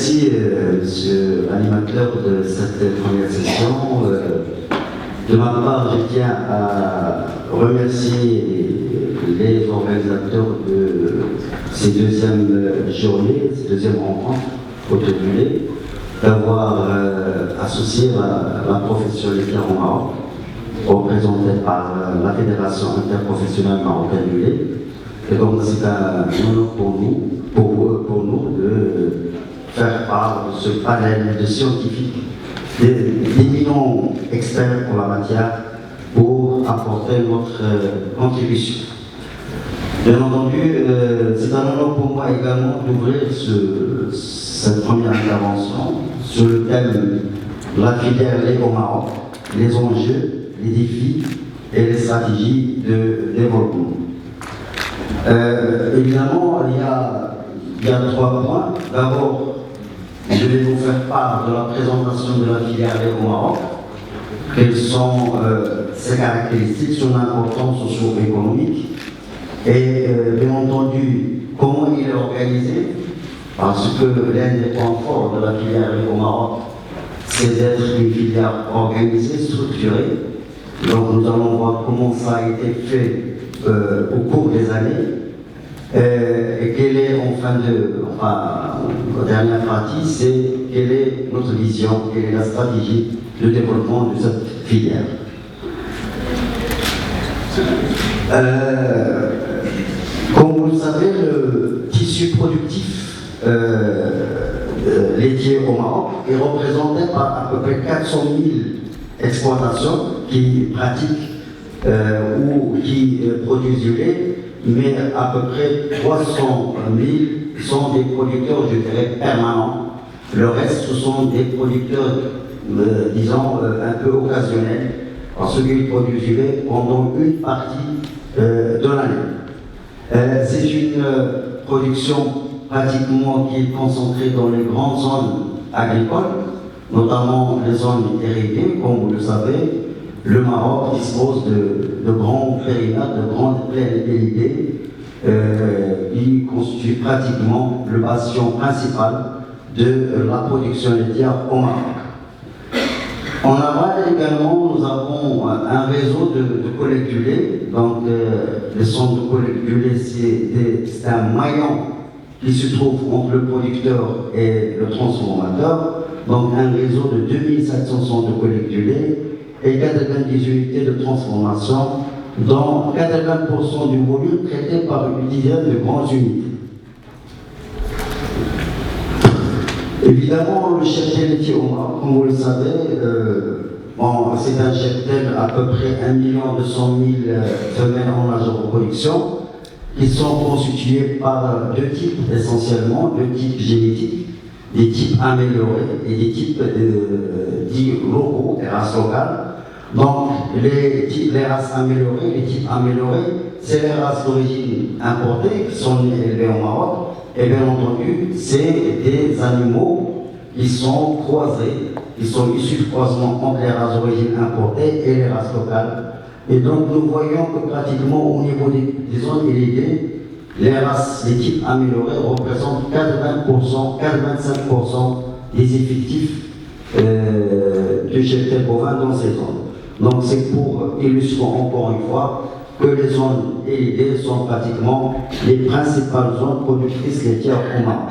Merci, monsieur l'animateur de cette première session. De ma part, je tiens à remercier les organisateurs de ces deuxièmes journées, ces deuxièmes rencontres autour du lait, d'avoir associé la profession laitière au Maroc, représentée par la Fédération interprofessionnelle marocaine du lait. Et donc c'est un honneur pour nous de faire part de ce panel de scientifiques, d'éminents experts pour la matière, pour apporter notre contribution. Bien entendu, c'est un honneur pour moi également d'ouvrir cette première intervention sur le thème de la filière lait au Maroc, les enjeux, les défis et les stratégies de développement. Évidemment, il y a 3 points. D'abord, je vais vous faire part de la présentation de la filière lait au Maroc. Quelles sont ses caractéristiques, son importance socio-économique et bien entendu comment il est organisé, parce que l'un des points forts de la filière lait au Maroc, c'est d'être une filière organisée, structurée. Donc nous allons voir comment ça a été fait au cours des années. Et quelle est la dernière partie, c'est quelle est notre vision, quelle est la stratégie de développement de cette filière. Comme vous le savez, le tissu productif laitier au Maroc est représenté par à peu près 400 000 exploitations qui pratiquent ou qui produisent du lait, mais à peu près 300 000 sont des producteurs, je dirais, permanents. Le reste, ce sont des producteurs, disons, un peu occasionnels, parce qu'ils produisent du lait pendant une partie de l'année. C'est une production pratiquement qui est concentrée dans les grandes zones agricoles, notamment les zones irriguées, comme vous le savez. Le Maroc dispose de grands périmètres, de grandes plaines irriguées, qui constituent pratiquement le bastion principal de la production laitière au Maroc. En aval également, nous avons un réseau de collecte du lait. Donc, les centres de collecte du lait, c'est un maillon qui se trouve entre le producteur et le transformateur. Donc, un réseau de 2700 centres de collecte du lait et 90 unités de transformation, dont 80% du volume traité par une dizaine de grandes unités. Évidemment, le cheptel laitier au Maroc, comme vous le savez, c'est un cheptel à peu près 1 200 000 femelles en âge de reproduction, qui sont constituées par 2 types essentiellement, 2 types génétiques, des types améliorés et des types dits locaux, des races locales. Donc, les races améliorées, les types améliorés, c'est les races d'origine importées qui sont élevées au Maroc. Et bien entendu, c'est des animaux qui sont croisés, qui sont issus de croisement entre les races d'origine importées et les races locales. Et donc, nous voyons que pratiquement au niveau des zones irriguées, les races, les types améliorés représentent 80%, 85% des effectifs de cheptel bovin dans ces zones. Donc c'est pour illustrer encore une fois que les zones irriguées sont pratiquement les principales zones productrices laitières au Maroc.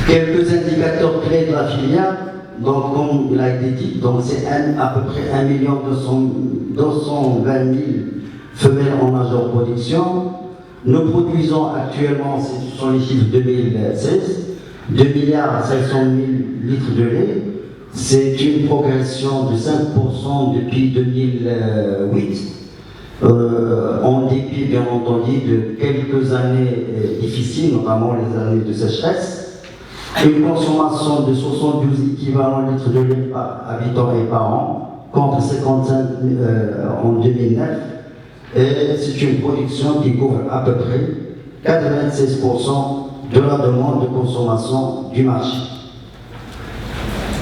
Quelques indicateurs clés de la filière, donc comme il a été dit, donc c'est à peu près 1 220 000 femelles en âge de reproduction. Nous produisons actuellement, ce sont les chiffres 2016, 2 500 000 litres de lait. C'est une progression de 5% depuis 2008, en dépit bien entendu de quelques années difficiles, notamment les années de sécheresse. Une consommation de 72 équivalents litres de lait par habitant et par an, contre 55 en 2009. Et c'est une production qui couvre à peu près 96% de la demande de consommation du marché.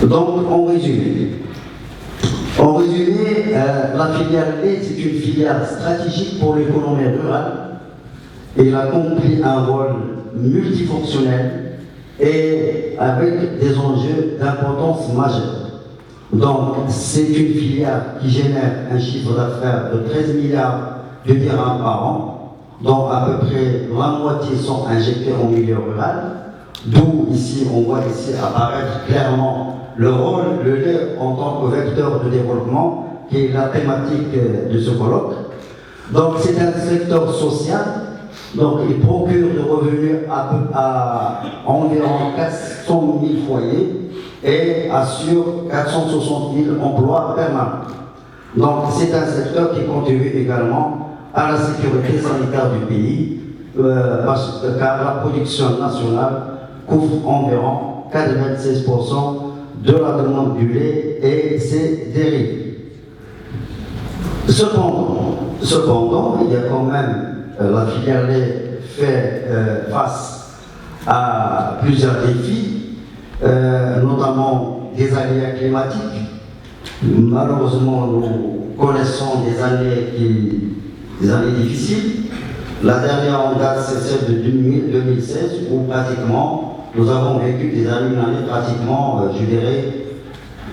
Donc, en résumé, la filière lait, c'est une filière stratégique pour l'économie rurale. Elle accomplit un rôle multifonctionnel et avec des enjeux d'importance majeure. Donc, c'est une filière qui génère un chiffre d'affaires de 13 milliards de dirhams par an, dont à peu près la moitié sont injectés au milieu rural, d'où ici, on voit ici apparaître clairement le rôle, le lait en tant que vecteur de développement, qui est la thématique de ce colloque. Donc, c'est un secteur social. Donc, il procure de revenus à environ 400 000 foyers et assure 460 000 emplois permanents. Donc, c'est un secteur qui contribue également à la sécurité sanitaire du pays, car la production nationale couvre environ 96% de la demande du lait et ses dérivés. Cependant, il y a quand même la filière lait fait face à plusieurs défis, notamment des aléas climatiques. Malheureusement, nous connaissons des années difficiles. La dernière en date, c'est celle de 2016, où pratiquement nous avons vécu une année pratiquement, je dirais,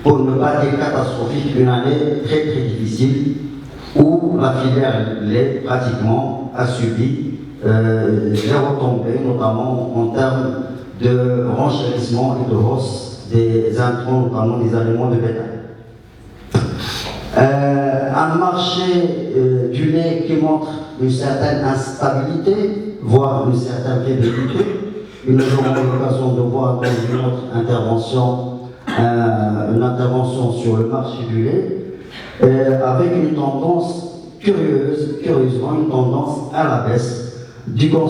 pour ne pas dire catastrophique, une année très très difficile, où la filière lait pratiquement a subi des retombées, notamment en termes de renchérissement et de hausse des intrants, notamment des aliments de bétail. Un marché du lait qui montre une certaine instabilité, voire une certaine fébrilité. Nous aurons l'occasion de voir dans une autre intervention, une intervention sur le marché du lait, avec une tendance curieusement une tendance à la baisse du